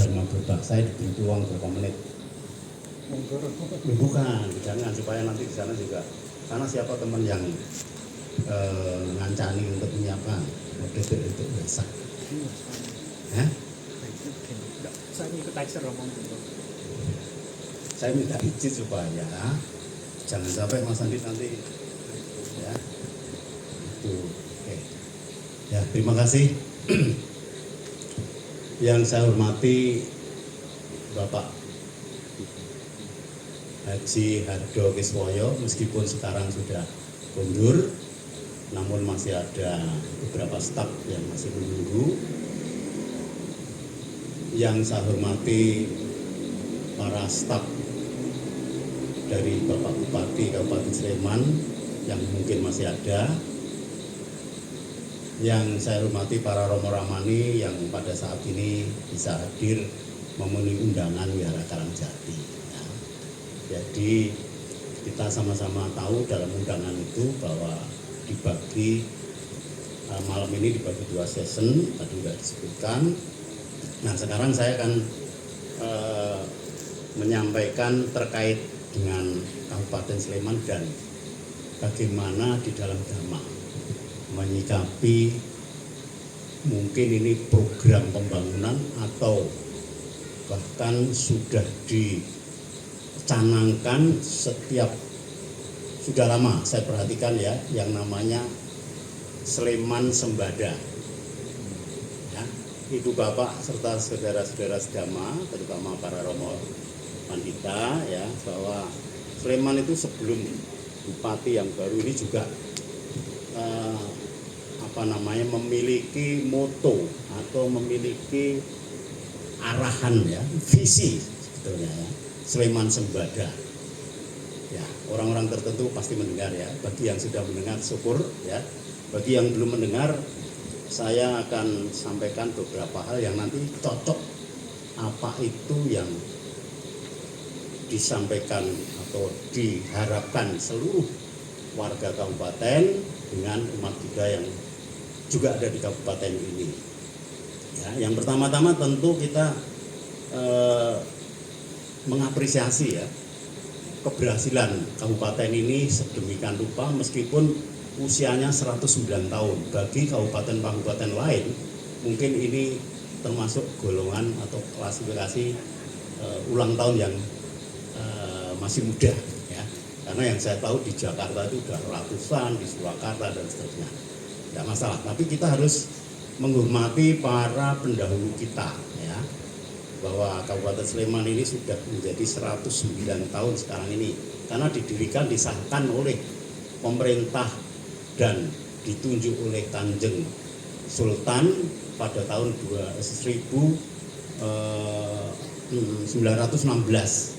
Dharma Berbak. Saya diberi uang berapa menit? Bukan, jangan, supaya nanti di sana juga. Karena siapa teman yang ngancani untuk menyiapkan itu besar. Saya ikut taxer ngomong gitu. Saya minta izin supaya jangan sampai Mas Andi nanti ya itu. Oke. Ya, terima kasih. Yang saya hormati Bapak Haji Hardo Kiswoyo, meskipun sekarang sudah mundur, namun masih ada beberapa staf yang masih menunggu. Yang saya hormati para staf dari Bapak Bupati Kabupaten Sleman yang mungkin masih ada. Yang saya hormati para Romo Ramani yang pada saat ini bisa hadir memenuhi undangan Wihara Karangjati. Ya. Jadi kita sama-sama tahu dalam undangan itu bahwa dibagi malam ini dibagi 2 session, tadi sudah disebutkan. Nah, sekarang saya akan menyampaikan terkait dengan Kabupaten Sleman dan bagaimana di dalam Dhamma menyikapi mungkin ini program pembangunan atau bahkan sudah dicanangkan sudah lama saya perhatikan ya, yang namanya Sleman Sembada. Ya, Ibu Bapak serta saudara-saudara sedama, terutama para Romo Pandita ya, bahwa Sleman itu sebelum Bupati yang baru ini juga memiliki moto atau memiliki arahan ya, visi sebetulnya ya, Sleman Sembada. Ya, orang-orang tertentu pasti mendengar ya. Bagi yang sudah mendengar syukur ya. Bagi yang belum mendengar, saya akan sampaikan beberapa hal yang nanti cocok apa itu yang disampaikan atau diharapkan seluruh warga kabupaten dengan umat Buddha yang juga ada di kabupaten ini. Ya, yang pertama-tama tentu kita mengapresiasi ya keberhasilan kabupaten ini sedemikian rupa meskipun usianya 109 tahun. Bagi kabupaten-kabupaten lain mungkin ini termasuk golongan atau klasifikasi ulang tahun yang masih muda ya. Karena yang saya tahu di Jakarta itu sudah ratusan, di Surakarta dan seterusnya. Tidak masalah, tapi kita harus menghormati para pendahulu kita ya, bahwa Kabupaten Sleman ini sudah menjadi 109 tahun sekarang ini karena didirikan, disahkan oleh pemerintah dan ditunjuk oleh Kanjeng Sultan pada tahun 1916,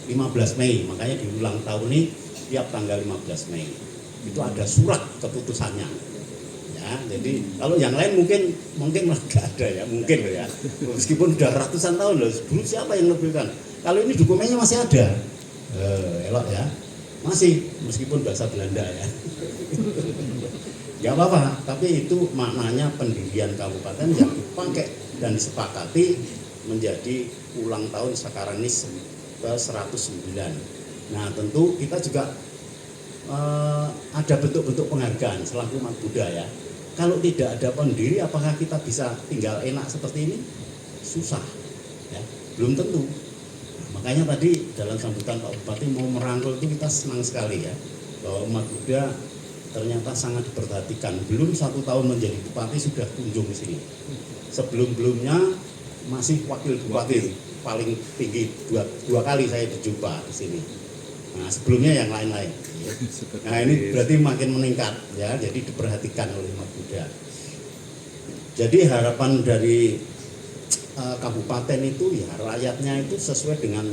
15 Mei, makanya diulang tahun ini tiap tanggal 15 Mei itu ada surat keputusannya. Ya, jadi kalau yang lain mungkin nggak ada ya, mungkin ya. Meskipun sudah ratusan tahun loh, dulu siapa yang lebihkan? Kalau ini dokumennya masih ada, elok ya, masih meskipun bahasa Belanda ya. Gak apa-apa, tapi itu maknanya pendirian kabupaten yang dipakai dan disepakati menjadi ulang tahun sekarang ini ke 109. Nah tentu kita juga ada bentuk-bentuk penghargaan selaku umat Buddha ya. Kalau tidak ada pendiri, apakah kita bisa tinggal enak seperti ini? Susah, ya, belum tentu. Nah, makanya tadi dalam sambutan Pak Bupati mau merangkul itu kita senang sekali ya, bahwa umat Buddha ternyata sangat diperhatikan. Belum 1 tahun menjadi bupati sudah kunjung ke sini. Sebelum-belumnya masih wakil bupati paling tinggi dua kali saya berjumpa di sini. Nah sebelumnya yang lain-lain. Nah ini berarti makin meningkat ya, jadi diperhatikan oleh umat Buddha. Jadi harapan dari kabupaten itu ya rakyatnya itu sesuai dengan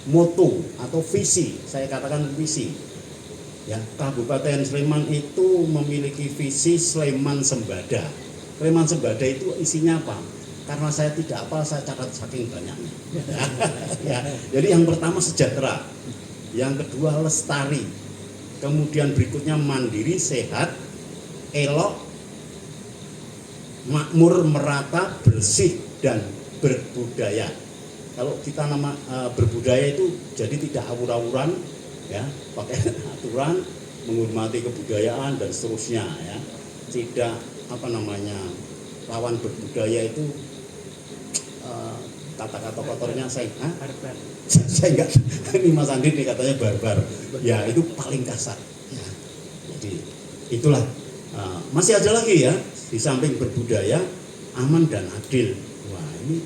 moto atau visi, saya katakan visi. Ya, Kabupaten Sleman itu memiliki visi Sleman Sembada. Sleman Sembada itu isinya apa? Karena saya tidak apa, saya catat saking banyaknya. Ya, jadi yang pertama sejahtera, yang kedua lestari, kemudian berikutnya mandiri, sehat, elok, makmur, merata, bersih, dan berbudaya. Kalau kita berbudaya itu jadi tidak awur-awuran, ya, pakai aturan, menghormati kebudayaan dan seterusnya, ya. Tidak lawan berbudaya itu kata-kata kotornya saya enggak, ini Mas Andi nih katanya barbar, ya itu paling kasar, ya. Jadi itulah masih ada lagi ya, di samping berbudaya, aman dan adil. Wah, ini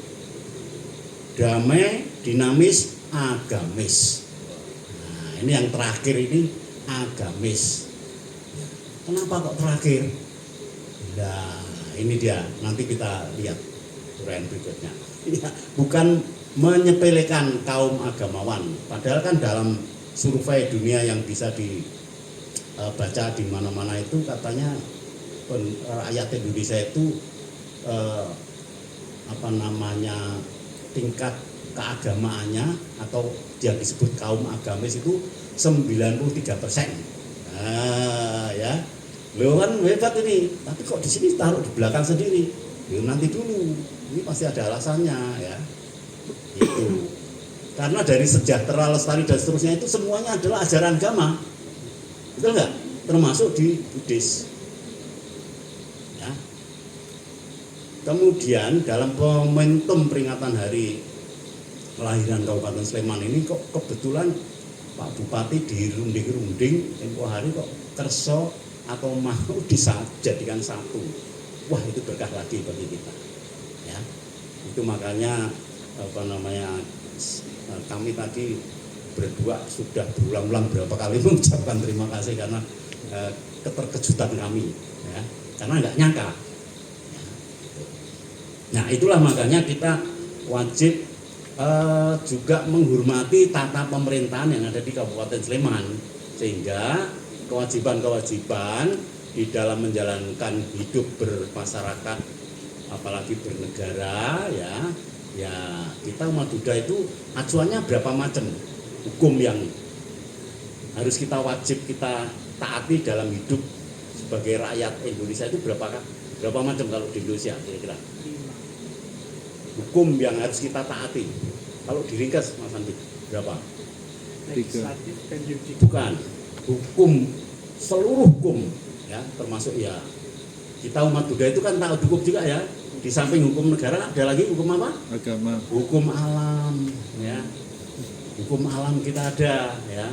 damai, dinamis, agamis. Nah, ini yang terakhir ini agamis. Kenapa kok terakhir? Nah, ini dia, nanti kita lihat uraian berikutnya. Ya, bukan menyepelekan kaum agamawan, padahal kan dalam survei dunia yang bisa dibaca di mana-mana itu katanya rakyat Indonesia itu tingkat keagamaannya atau yang disebut kaum agamis itu 93%. Nah, ya. Loh kan hebat ini, tapi kok di sini taruh di belakang sendiri? Loh, nanti dulu. Ini pasti ada alasannya, ya. Itu. Karena dari sejahtera, lestari dan seterusnya itu semuanya adalah ajaran agama. Betul enggak? Termasuk di Buddhis. Ya. Kemudian dalam momentum peringatan hari kelahiran Kabupaten Sleman ini kok kebetulan Pak Bupati dirunding-runding tempo hari kok kerso atau mau dijadikan satu. Wah, itu berkah lagi bagi kita. Ya. Itu makanya kami tadi berdua sudah berulang-ulang berapa kali mengucapkan terima kasih karena keterkejutan kami, ya. Karena nggak nyangka. Nah, itulah makanya kita wajib juga menghormati tata pemerintahan yang ada di Kabupaten Sleman, sehingga kewajiban-kewajiban di dalam menjalankan hidup bermasyarakat, apalagi bernegara, ya kita umat Buddha itu acuannya berapa macam hukum yang harus kita wajib kita taati dalam hidup sebagai rakyat Indonesia itu berapa macam kalau di Indonesia kira-kira? Hukum yang harus kita taati. Kalau diringkas Mas Andi, berapa? Legislatif dan yudikatif. Bukan. Hukum, seluruh hukum, ya, termasuk ya kita umat Buddha itu kan taat hukum juga, ya. Di samping hukum negara ada lagi hukum apa? Agama. Hukum alam, ya. Hukum alam kita ada, ya.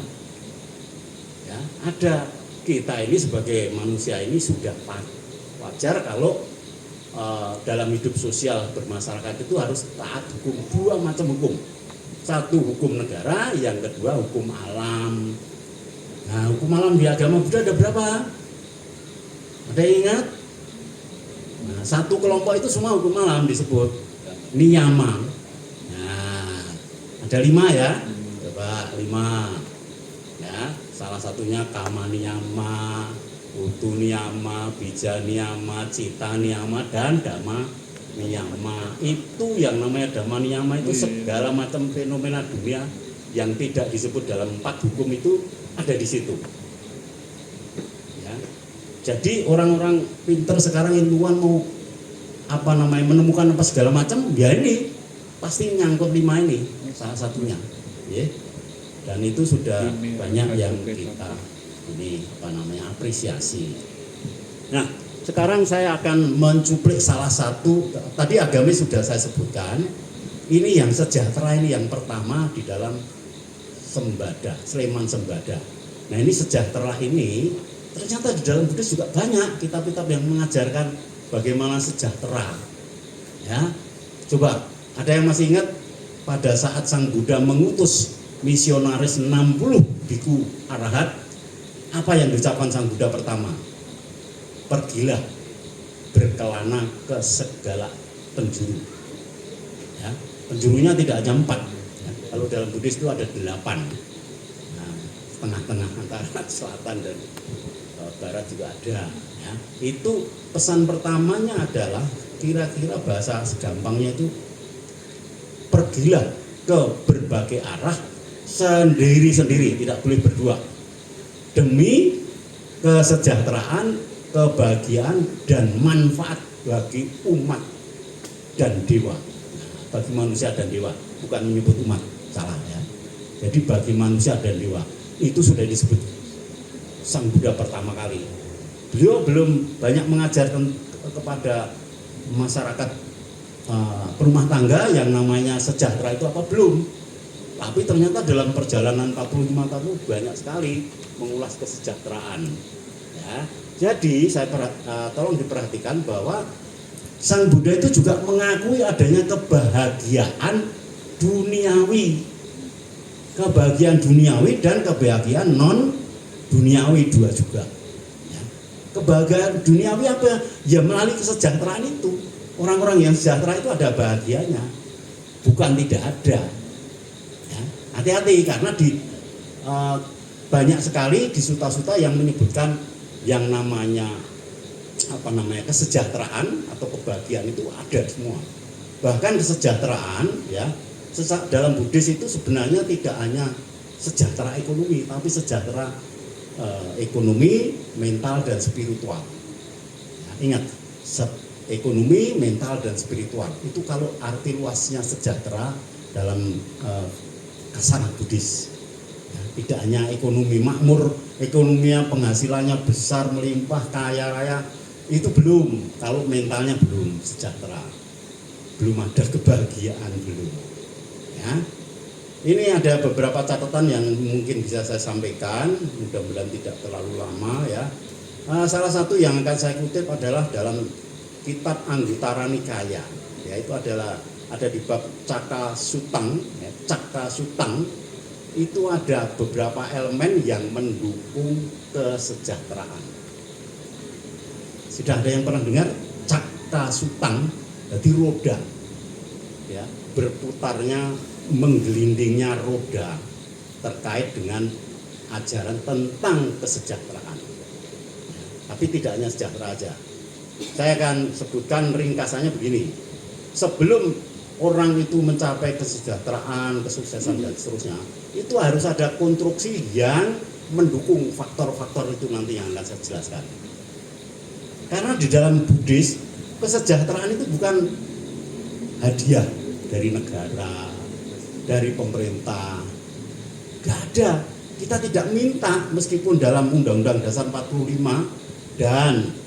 Ya, ada. Kita ini sebagai manusia ini sudah wajar kalau dalam hidup sosial bermasyarakat itu harus taat hukum, dua macam hukum. Satu hukum negara, yang kedua hukum alam. Nah, hukum alam di agama Buddha ada berapa? Ada yang ingat? Nah, satu kelompok itu semua hukum alam disebut niyama. Nah, ada 5 ya. Coba 5. Ya, salah satunya kama niyama, utu niyama, bija niyama, cita niyama, dan dhamma niyama. Itu yang namanya dhamma niyama itu segala macam fenomena dunia yang tidak disebut dalam 4 hukum itu ada di situ. Ya. Jadi orang-orang pinter sekarang ilmuwan mau menemukan apa segala macam, ya ini pasti nyangkut 5 ini salah satunya. Ya. Dan itu sudah banyak yang kita apresiasi. Nah, sekarang saya akan mencuplik salah satu, tadi agamis sudah saya sebutkan. Ini yang sejahtera, ini yang pertama di dalam Sembada, Sleman Sembada. Nah, ini sejahtera ini ternyata di dalam Buddhis juga banyak kitab-kitab yang mengajarkan bagaimana sejahtera. Ya, coba ada yang masih ingat pada saat Sang Buddha mengutus misionaris 60 biku arahat, apa yang diucapkan Sang Buddha pertama? Pergilah berkelana ke segala penjuru. Ya, penjurunya tidak hanya 4. Ya, kalau dalam Buddhis itu ada 8. Nah, tengah-tengah antara selatan dan barat juga ada. Ya, itu pesan pertamanya adalah kira-kira bahasa segampangnya itu pergilah ke berbagai arah sendiri-sendiri, tidak boleh berdua, demi kesejahteraan, kebahagiaan dan manfaat bagi umat dan dewa. Nah, bagi manusia dan dewa, bukan menyebut umat, salah ya. Jadi bagi manusia dan dewa itu sudah disebut Sang Buddha pertama kali. Beliau belum banyak mengajarkan kepada masyarakat rumah tangga yang namanya sejahtera itu apa, belum. Tapi ternyata dalam perjalanan 45 tahun banyak sekali mengulas kesejahteraan. Ya. Jadi tolong diperhatikan bahwa Sang Buddha itu juga mengakui adanya kebahagiaan duniawi, dan kebahagiaan non duniawi dua juga. Ya. Kebahagiaan duniawi apa? Ya melalui kesejahteraan itu. Orang-orang yang sejahtera itu ada bahagianya, bukan tidak ada. Ya. Hati-hati karena banyak sekali di suta-suta yang menyebutkan yang namanya kesejahteraan atau kebahagiaan itu ada semua. Bahkan kesejahteraan ya dalam Buddhis itu sebenarnya tidak hanya sejahtera ekonomi, tapi sejahtera ekonomi, mental dan spiritual. Ya, ingat, ekonomi, mental dan spiritual itu kalau arti luasnya sejahtera dalam kasanah Buddhis. Ya, tidak hanya ekonomi makmur, ekonominya penghasilannya besar, melimpah, kaya raya, itu belum. Kalau mentalnya belum sejahtera, belum ada kebahagiaan, belum. Ya, ini ada beberapa catatan yang mungkin bisa saya sampaikan, mudah-mudahan tidak terlalu lama ya. Salah satu yang akan saya kutip adalah dalam kitab Anguttara Nikaya, yaitu ada di bab Cakka Sutang, ya, Cakka Sutang itu ada beberapa elemen yang mendukung kesejahteraan. Sudah ada yang pernah dengar Cakka Sutang? Jadi roda, ya, berputarnya, menggelindingnya roda terkait dengan ajaran tentang kesejahteraan. Tapi tidak hanya sejahtera aja. Saya akan sebutkan ringkasannya begini. Sebelum orang itu mencapai kesejahteraan, kesuksesan dan seterusnya, itu harus ada konstruksi yang mendukung faktor-faktor itu nanti yang akan saya jelaskan. Karena di dalam Buddhis, kesejahteraan itu bukan hadiah dari negara, dari pemerintah. Gak ada. Kita tidak minta, meskipun dalam Undang-Undang Dasar 45 dan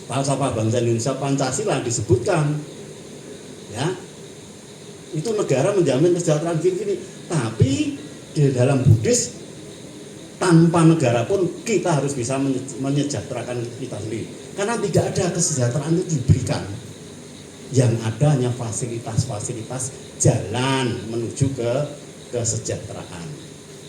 Falsafah Bangsa Indonesia Pancasila disebutkan, ya, itu negara menjamin kesejahteraan gini-gini. Tapi di dalam Buddhis, tanpa negara pun kita harus bisa menyejahterakan kita sendiri. Karena tidak ada kesejahteraan itu diberikan. Yang ada hanya fasilitas-fasilitas jalan menuju ke kesejahteraan.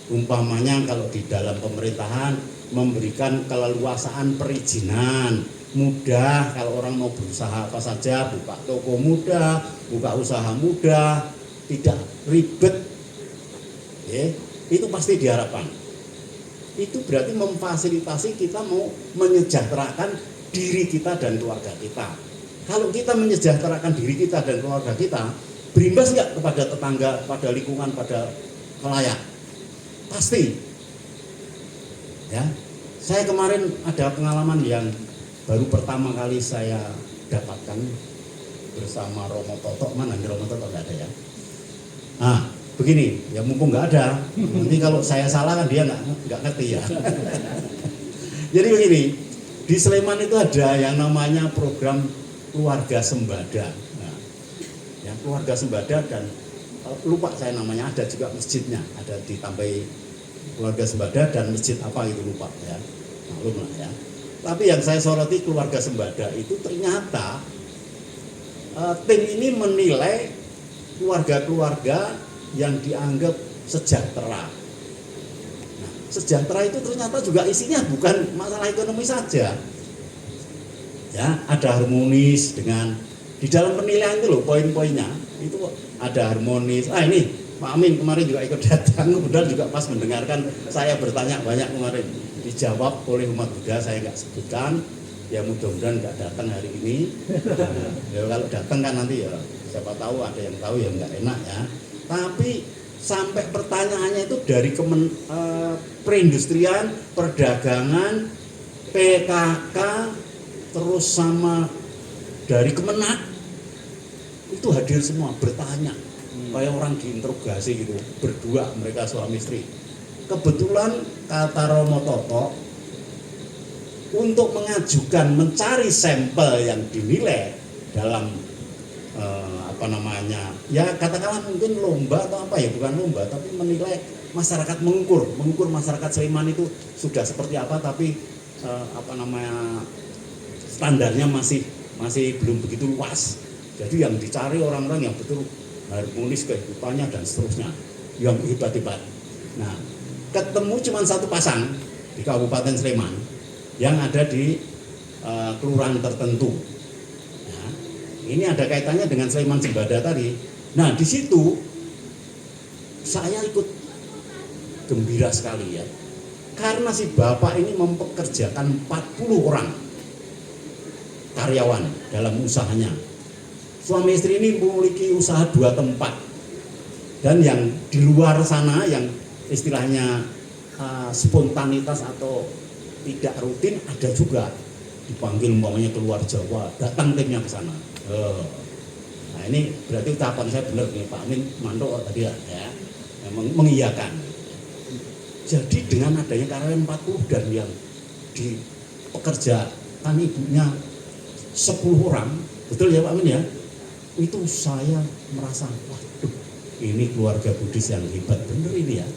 Umpamanya kalau di dalam pemerintahan memberikan keleluasaan perizinan, mudah kalau orang mau berusaha apa saja, buka toko mudah, buka usaha mudah, tidak ribet. Ya, itu pasti diharapkan. Itu berarti memfasilitasi kita mau menyejahterakan diri kita dan keluarga kita. Kalau kita menyejahterakan diri kita dan keluarga kita, berimbas nggak kepada tetangga, pada lingkungan, pada khalayak? Pasti. Ya, saya kemarin ada pengalaman yang baru pertama kali saya dapatkan bersama Romo Toto. Mana Romo Toto? Nggak ada ya. Nah, begini, ya mumpung nggak ada, nanti kalau saya salah kan dia nggak ngerti ya. Jadi begini, di Sleman itu ada yang namanya program keluarga sembada. Nah, ya, keluarga sembada dan lupa saya namanya, ada juga masjidnya, ada ditambahi keluarga sembada dan masjid apa itu lupa ya, maklum lah ya. Tapi yang saya soroti keluarga sembada itu ternyata tim ini menilai keluarga-keluarga yang dianggap sejahtera. Nah, sejahtera itu ternyata juga isinya bukan masalah ekonomi saja. Ya, ada harmonis dengan di dalam penilaian itu loh, poin-poinnya itu ada harmonis. Ini Pak Amin kemarin juga ikut datang, kemudian juga pas mendengarkan saya bertanya banyak kemarin, dijawab oleh umat Buddha, saya nggak sebutkan. Ya mudah-mudahan nggak datang hari ini. Ya, kalau datang kan nanti ya siapa tahu ada yang tahu ya nggak enak ya. Tapi sampai pertanyaannya itu dari perindustrian, perdagangan, PKK, terus sama dari Kemenak, itu hadir semua bertanya kayak orang diinterogasi gitu, berdua mereka suami istri. Kebetulan kata Romo Toto untuk mengajukan mencari sampel yang dinilai dalam ya katakanlah mungkin lomba atau apa ya, bukan lomba tapi menilai masyarakat, mengukur masyarakat Sleman itu sudah seperti apa, tapi standarnya masih belum begitu luas. Jadi yang dicari orang-orang yang betul harmonis kehidupannya dan seterusnya, yang hebat-hebat. Nah, ketemu cuma satu pasang di Kabupaten Sleman yang ada di kelurahan tertentu. Nah, ini ada kaitannya dengan Sleman Sembada tadi. Nah, di situ saya ikut gembira sekali ya, karena si bapak ini mempekerjakan 40 orang karyawan dalam usahanya. Suami istri ini memiliki usaha 2 tempat, dan yang di luar sana yang istilahnya spontanitas atau tidak rutin ada juga, dipanggil umpamanya keluar Jawa, datang timnya ke sana. Nah ini berarti ucapan saya benar nih Pak Amin Manto tadi ya, mengiyakan. Jadi dengan adanya karyawan 40 dan yang dipekerjakan ibunya 10 orang, betul ya Pak Amin ya? Itu saya merasa, waduh, ini keluarga Buddhis yang hebat bener ini ya,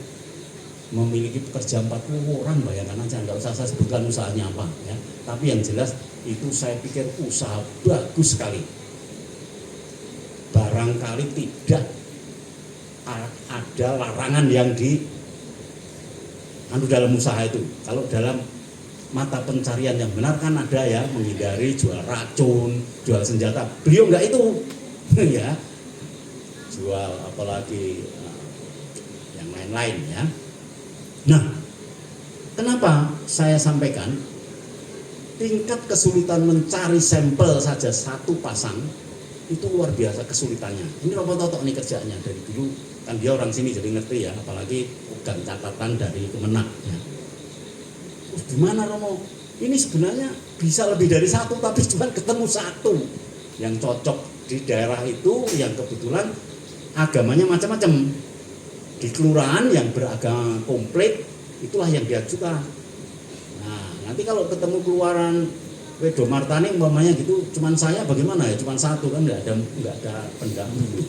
memiliki pekerja 40 orang, bayangkan aja, nggak usah saya sebutkan usahanya apa ya, tapi yang jelas itu saya pikir usaha bagus sekali. Barangkali tidak ada larangan yang dalam usaha itu. Kalau dalam mata pencarian yang benar kan ada ya, menghindari jual racun, jual senjata. Beliau enggak itu ya, jual apalagi yang lain-lain ya. Nah, kenapa saya sampaikan tingkat kesulitan mencari sampel saja satu pasang itu luar biasa kesulitannya. Ini Romo Toto nih kerjanya dari dulu, kan dia orang sini jadi ngerti ya, apalagi pegang catatan dari Kemenak ya. Gimana Romo? Ini sebenarnya bisa lebih dari satu, tapi cuma ketemu satu yang cocok di daerah itu, yang kebetulan agamanya macam-macam. Di kelurahan yang beragama komplit itulah yang diajukan. Nah, nanti kalau ketemu keluaran Wedo Martani umpamanya gitu, cuman saya bagaimana ya, cuman satu kan nggak ada pendamping,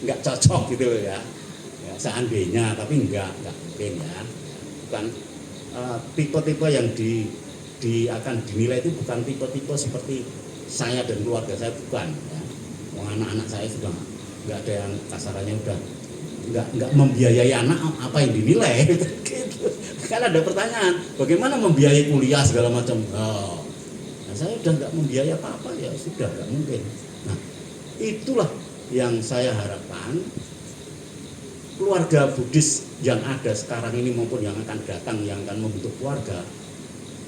nggak cocok gitu ya. Seandainya, tapi nggak mungkin ya. Bukan tipe-tipe yang akan dinilai itu bukan tipe-tipe seperti saya dan keluarga saya, bukan ya. Anak-anak saya sudah nggak ada yang kasarannya udah nggak membiayai anak, apa yang dinilai gitu. Kan ada pertanyaan, bagaimana membiayai kuliah segala macam. Nah, saya udah nggak membiayai apa-apa, ya sudah nggak mungkin. Nah, itulah yang saya harapkan keluarga Buddhis yang ada sekarang ini maupun yang akan datang, yang akan membentuk keluarga,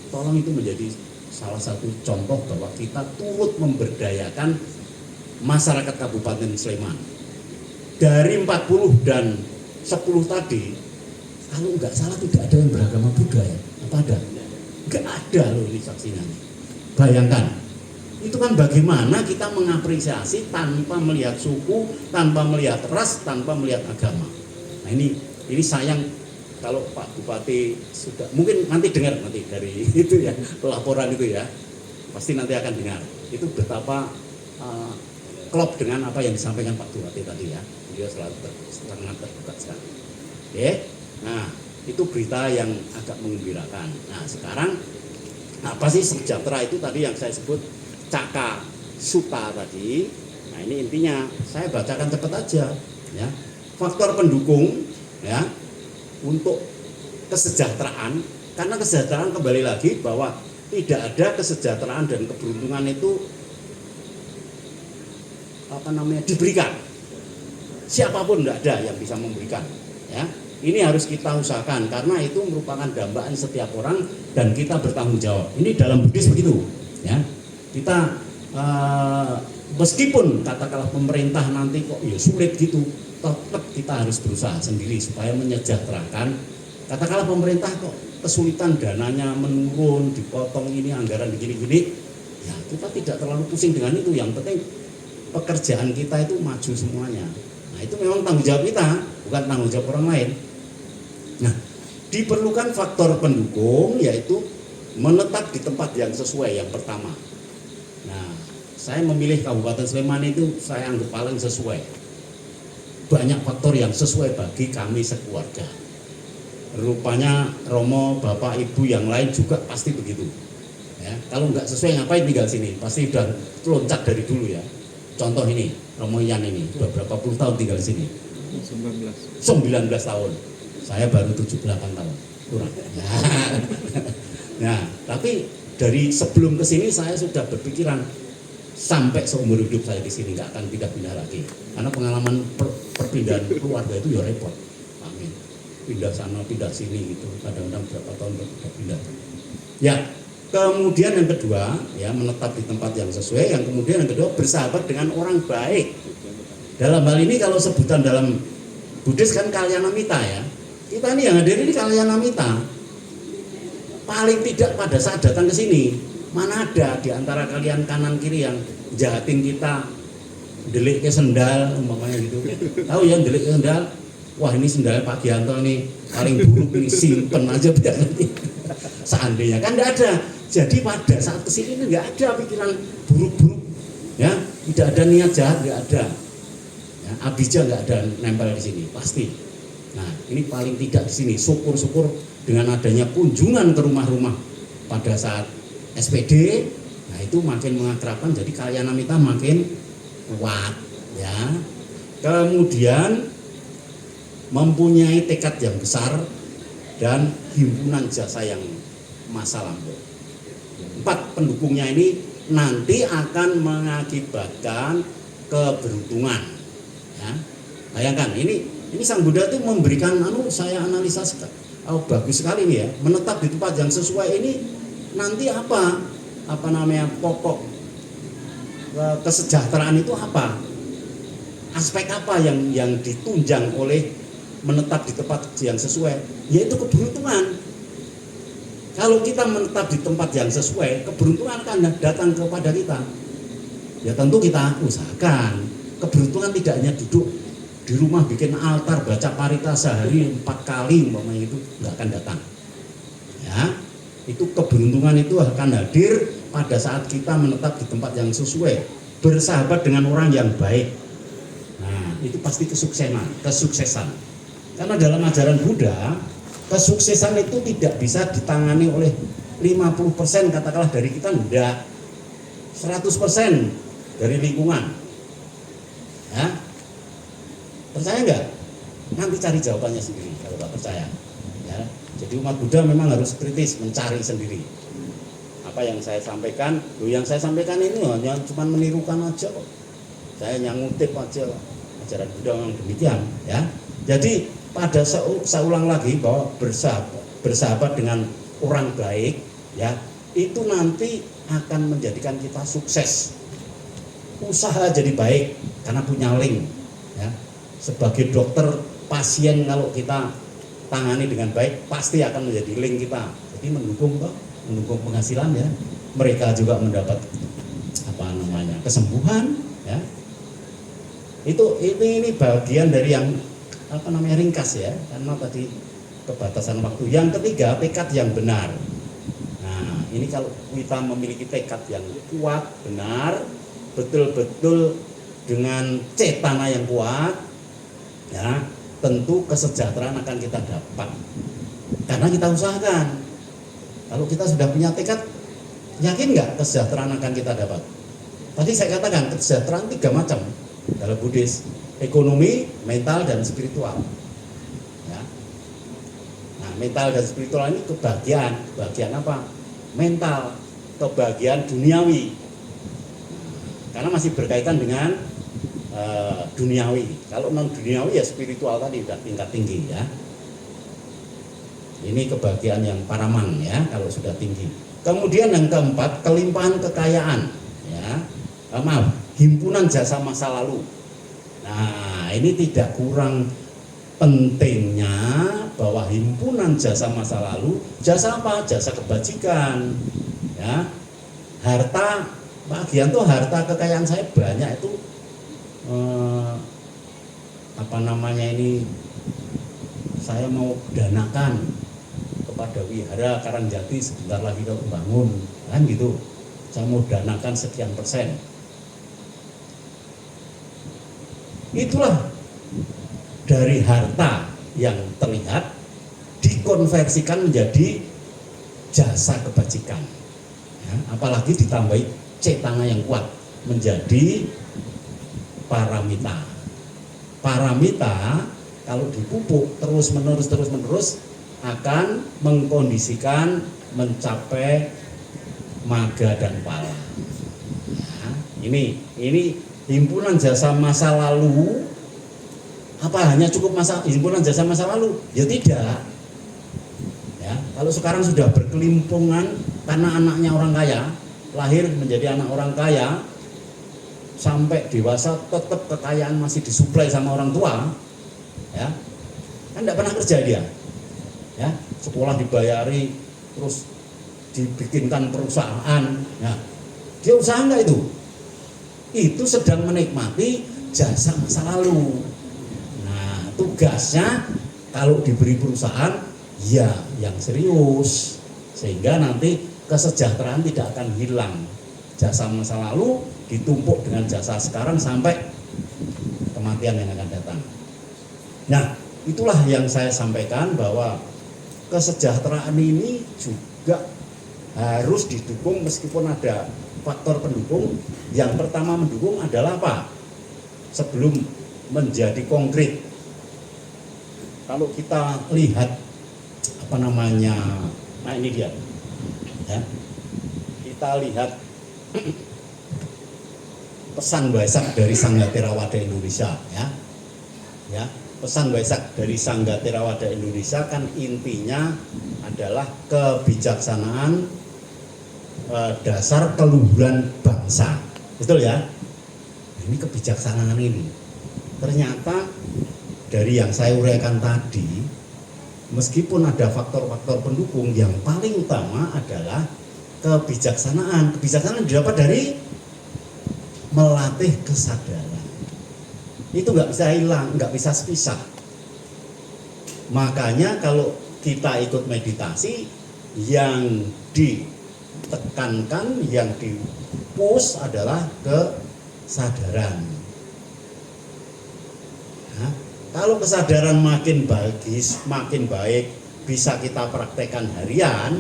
tolong itu menjadi salah satu contoh bahwa kita turut memberdayakan masyarakat Kabupaten Sleman. Dari 40 dan 10 tadi, kalau nggak salah tidak ada yang beragama Buddha ya? Apa ada? Nggak ada loh ini saksinya. Bayangkan, itu kan bagaimana kita mengapresiasi tanpa melihat suku, tanpa melihat ras, tanpa melihat agama. Nah ini sayang kalau Pak Bupati sudah, mungkin nanti dengar nanti dari itu ya, pelaporan itu ya, pasti nanti akan dengar. Itu betapa klop dengan apa yang disampaikan Pak Bupati tadi ya. Dia selalu sangat terbuka sekali. Oke, nah itu berita yang agak menggembirakan. Nah sekarang apa sih sejahtera itu tadi yang saya sebut Caka Suta tadi. Nah ini intinya saya bacakan cepat aja ya. Faktor pendukung ya untuk kesejahteraan, karena kesejahteraan kembali lagi bahwa tidak ada kesejahteraan dan keberuntungan itu diberikan. Siapapun tidak ada yang bisa memberikan ya. Ini harus kita usahakan karena itu merupakan dambaan setiap orang dan kita bertanggung jawab. Ini dalam Buddhis begitu ya. Kita meskipun katakanlah pemerintah nanti kok ya sulit gitu, tetap kita harus berusaha sendiri supaya menyejahterakan. Katakanlah pemerintah kok kesulitan, dananya menurun, dipotong ini anggaran begini-gini, ya kita tidak terlalu pusing dengan itu. Yang penting pekerjaan kita itu maju semuanya. Nah, itu memang tanggung jawab kita, bukan tanggung jawab orang lain. Nah, diperlukan faktor pendukung, yaitu menetap di tempat yang sesuai yang pertama. Nah, saya memilih Kabupaten Sleman itu saya anggap paling sesuai. Banyak faktor yang sesuai bagi kami sekeluarga. Rupanya Romo, Bapak, Ibu yang lain juga pasti begitu. Ya, kalau nggak sesuai ngapain tinggal sini? Pasti udah loncat dari dulu ya. Contoh ini, Romo Ian ini udah berapa puluh tahun tinggal di sini? 19 tahun. Saya baru 78 tahun. Kurang. Nah, tapi dari sebelum ke sini saya sudah berpikiran sampai seumur hidup saya di sini nggak akan pindah-pindah lagi. Karena pengalaman perpindahan keluarga itu ya repot. Amin. Pindah sana, pindah sini gitu. Kadang-kadang berapa tahun pindah. Ya, kemudian yang kedua, ya menetap di tempat yang sesuai. Yang kemudian yang kedua, bersahabat dengan orang baik. Dalam hal ini kalau sebutan dalam Buddhis kan kalyanamita ya. Kita ini yang hadir ini kalyanamita. Paling tidak pada saat datang ke sini, mana ada di antara kalian kanan kiri yang jahatin kita, delik ke sendal umpamanya gitu. Tahu ya delik ke sendal? Wah, ini sendalnya Pak Gianto ini paling buruk, ini simpen aja biar nanti. Seandainya kan enggak ada. Jadi pada saat kesini ini enggak ada pikiran buruk-buruk, ya, tidak ada niat jahat, enggak ada. Ya, abijah enggak ada nempel di sini, pasti. Nah, ini paling tidak di sini. Syukur-syukur dengan adanya kunjungan ke rumah-rumah pada saat SPD, nah itu makin mengakrabkan. Jadi kalyanamita makin kuat, ya. Kemudian mempunyai tekad yang besar dan himpunan jasa yang masa lampau. 4 pendukungnya ini nanti akan mengakibatkan keberuntungan. Ya. Bayangkan ini Sang Buddha itu memberikan saya analisa bagus sekali nih ya. Menetap di tempat yang sesuai ini nanti apa namanya pokok kesejahteraan itu apa? Aspek apa yang ditunjang oleh menetap di tempat yang sesuai, yaitu keberuntungan. Kalau kita menetap di tempat yang sesuai, keberuntungan akan datang kepada kita. Ya tentu kita usahakan. Keberuntungan tidak hanya duduk di rumah bikin altar baca parita sehari 4 kali umpamanya, itu nggak akan datang. Ya, itu keberuntungan itu akan hadir pada saat kita menetap di tempat yang sesuai, bersahabat dengan orang yang baik. Nah, itu pasti kesuksesan. Karena dalam ajaran Buddha, kesuksesan itu tidak bisa ditangani oleh 50% katakanlah dari kita, enggak. 100% dari lingkungan. Ya. Percaya enggak? Nanti cari jawabannya sendiri kalau tak percaya. Ya. Jadi umat Buddha memang harus kritis, mencari sendiri. Apa yang saya sampaikan, yang saya sampaikan ini hanya cuma menirukan aja kok. Saya hanya ngutip aja ajaran Buddha memang demikian, ya. Jadi pada saya ulang lagi bahwa bersahabat dengan orang baik, ya, itu nanti akan menjadikan kita sukses. Usaha jadi baik karena punya link, ya. Sebagai dokter, pasien kalau kita tangani dengan baik pasti akan menjadi link kita. Jadi mendukung penghasilan, ya. Mereka juga mendapat kesembuhan, ya. Ini bagian dari yang ringkas ya, karena tadi kebatasan waktu. Yang ketiga, tekad yang benar. Nah, ini kalau kita memiliki tekad yang kuat, benar, betul-betul dengan cetana yang kuat, ya, tentu kesejahteraan akan kita dapat. Karena kita usahakan. Kalau kita sudah punya tekad, yakin nggak kesejahteraan akan kita dapat? Tadi saya katakan kesejahteraan 3 macam dalam Buddhis. Ekonomi, mental, dan spiritual. Ya. Nah, mental dan spiritual ini kebahagiaan apa? Mental, kebahagiaan duniawi. Karena masih berkaitan dengan duniawi. Kalau non duniawi ya spiritual tadi udah tingkat tinggi, ya. Ini kebahagiaan yang paramang, ya, kalau sudah tinggi. Kemudian yang keempat, kelimpahan kekayaan, ya. Himpunan jasa masa lalu. Nah, ini tidak kurang pentingnya bahwa himpunan jasa masa lalu, jasa apa? Jasa kebajikan, ya. Harta Pak Gianto, harta kekayaan saya banyak itu saya mau danakan kepada Wihara Karangjati sebentar lagi kalau bangun, kan gitu. Saya mau danakan sekian persen. Itulah dari harta yang terlihat dikonversikan menjadi jasa kebajikan. Ya, apalagi ditambahi cetana yang kuat menjadi paramita. Paramita kalau dipupuk terus menerus akan mengkondisikan mencapai maga dan pala. Nah, ini himpunan jasa masa lalu. Apa hanya cukup himpunan jasa masa lalu? Ya tidak. Ya, kalau sekarang sudah berkelimpungan karena anaknya orang kaya, lahir menjadi anak orang kaya, sampai dewasa tetap kekayaan masih disuplai sama orang tua, ya kan tidak pernah kerja dia, ya sekolah dibayari, terus dibikinkan perusahaan, ya dia usaha enggak itu sedang menikmati jasa masa lalu. Nah tugasnya kalau diberi perusahaan ya yang serius, sehingga nanti kesejahteraan tidak akan hilang. Jasa masa lalu ditumpuk dengan jasa sekarang sampai kematian yang akan datang. Nah, itulah yang saya sampaikan bahwa kesejahteraan ini juga harus didukung meskipun ada faktor pendukung. Yang pertama mendukung adalah apa? Sebelum menjadi konkret. Kalau kita lihat nah ini dia. Ya. Kita lihat pesan Waisak dari Sangga Theravada Indonesia, ya pesan Waisak dari Sangga Theravada Indonesia kan intinya adalah kebijaksanaan dasar keluhuran bangsa, betul ya? Ini kebijaksanaan ini ternyata dari yang saya uraikan tadi, meskipun ada faktor-faktor pendukung, yang paling utama adalah kebijaksanaan. Kebijaksanaan didapat dari melatih kesadaran. Itu nggak bisa hilang, nggak bisa sepisah. Makanya kalau kita ikut meditasi, yang ditekankan, yang di-push adalah kesadaran. Nah, kalau kesadaran makin bagus, makin baik, bisa kita praktekkan harian,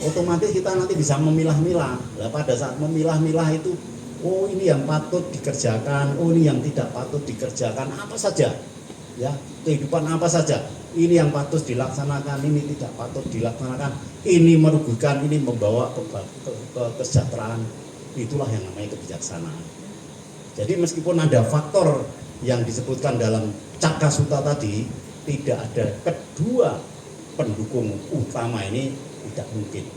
otomatis kita nanti bisa memilah-milah. Nah, pada saat memilah-milah itu, oh ini yang patut dikerjakan, oh ini yang tidak patut dikerjakan, apa saja, ya kehidupan apa saja, ini yang patut dilaksanakan, ini tidak patut dilaksanakan, ini merugikan, ini membawa ke kesejahteraan. Itulah yang namanya kebijaksanaan. Jadi meskipun ada faktor yang disebutkan dalam Cakasuta tadi, tidak ada kedua pendukung utama ini tidak mungkin.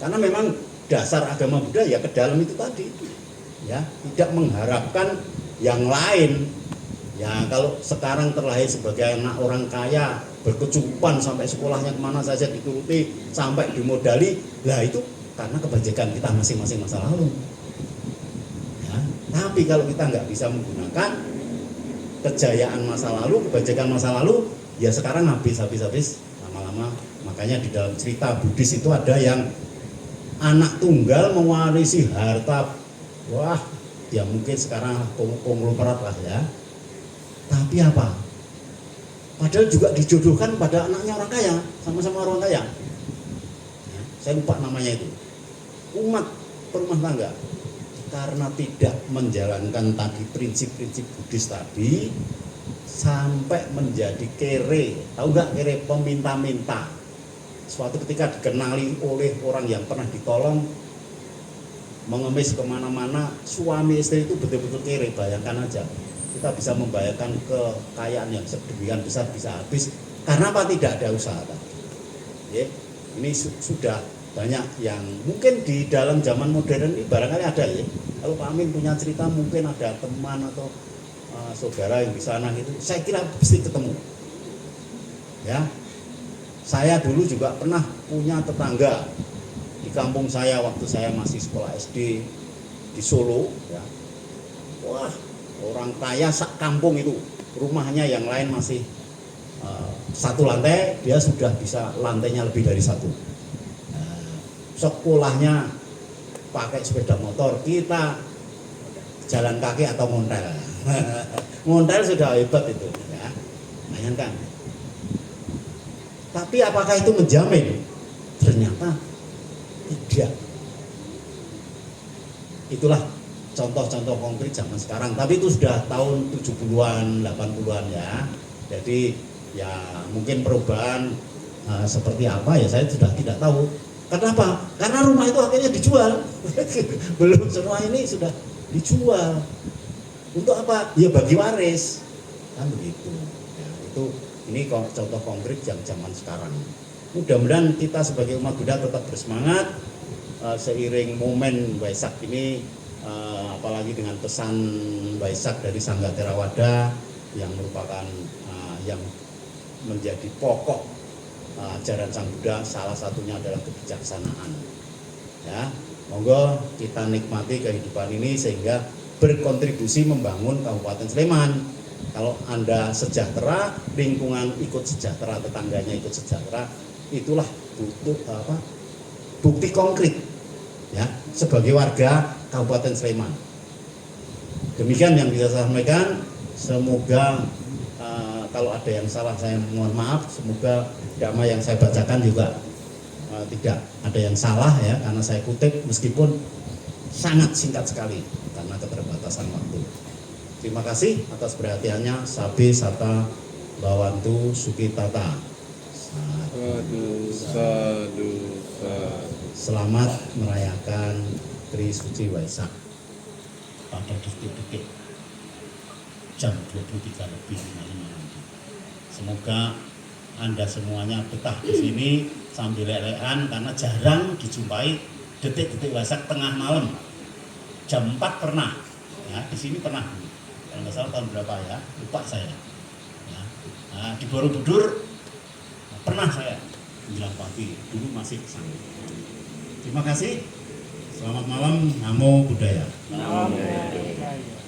Karena memang dasar agama Buddha ya ke dalam itu tadi. Ya, tidak mengharapkan yang lain. Ya, kalau sekarang terlahir sebagai anak orang kaya, berkecukupan sampai sekolahnya kemana saja dituruti, sampai dimodali, lah itu karena kebajikan kita masing-masing masa lalu. Ya, tapi kalau kita nggak bisa menggunakan kejayaan masa lalu, kebajikan masa lalu, ya sekarang habis lama-lama. Makanya di dalam cerita Buddhis itu ada yang anak tunggal mewarisi harta, wah ya mungkin sekarang konglomerat lah ya. Tapi apa? Padahal juga dijodohkan pada anaknya orang kaya, sama-sama orang kaya. Ya, saya lupa namanya itu. Umat perumah tangga karena tidak menjalankan tadi prinsip-prinsip Buddhis tadi, sampai menjadi kere. Tahu nggak kere? Peminta-minta. Suatu ketika dikenali oleh orang yang pernah ditolong, mengemis kemana-mana, suami istri itu betul-betul kere. Bayangkan aja, kita bisa membayangkan kekayaan yang sedemikian besar bisa habis karena apa? Tidak ada usaha tadi. Ya, ini sudah banyak yang mungkin di dalam zaman modern ini barangkali ada ya. Kalau Pak Amin punya cerita, mungkin ada teman atau saudara yang di sana gitu, saya kira pasti ketemu. Ya, saya dulu juga pernah punya tetangga di kampung saya waktu saya masih sekolah SD di Solo. Ya. Wah, orang kaya sak kampung itu rumahnya yang lain masih satu lantai, dia sudah bisa lantainya lebih dari satu. Sekolahnya pakai sepeda motor, kita jalan kaki atau ngontel. Ngontel sudah hebat itu, ya. Bayangkan. Tapi apakah itu menjamin? Ternyata tidak. Itulah contoh-contoh konkret zaman sekarang. Tapi itu sudah tahun 70-an, 80-an ya. Jadi ya mungkin perubahan seperti apa ya saya sudah tidak tahu. Kenapa? Karena rumah itu akhirnya dijual. Belum semua ini sudah dijual. Untuk apa? Ya bagi waris. Kan begitu. Ya, itu ini contoh konkret yang zaman sekarang. Mudah-mudahan kita sebagai umat Buddha tetap bersemangat seiring momen Waisak ini, apalagi dengan pesan Waisak dari Sangga Theravada yang merupakan yang menjadi pokok ajaran Sang Buddha, salah satunya adalah kebijaksanaan. Ya, monggo kita nikmati kehidupan ini sehingga berkontribusi membangun Kabupaten Sleman. Kalau Anda sejahtera, lingkungan ikut sejahtera, tetangganya ikut sejahtera, itulah bukti konkret ya sebagai warga Kabupaten Sleman. Demikian yang bisa saya sampaikan. Semoga kalau ada yang salah saya mohon maaf. Semoga dhamma yang saya bacakan juga tidak ada yang salah ya, karena saya kutip meskipun sangat singkat sekali karena keterbatasan waktu. Terima kasih atas perhatiannya. Sabe Sata Bawantu Sukitata. Sadu. Selamat merayakan Tri Suci Waisak pada detik-detik jam 23 lebih 55 nanti. Semoga Anda semuanya betah di sini sambil lelean karena jarang dijumpai detik-detik Waisak tengah malam. Jam 4 pernah. Ya, di sini pernah. Kalau nggak salah tahun berapa ya? Lupa saya. Ya. Nah, di Borobudur pernah saya menjelang pagi. Dulu masih kesana. Terima kasih. Selamat malam. Namo Buddhaya. Namo Buddhaya.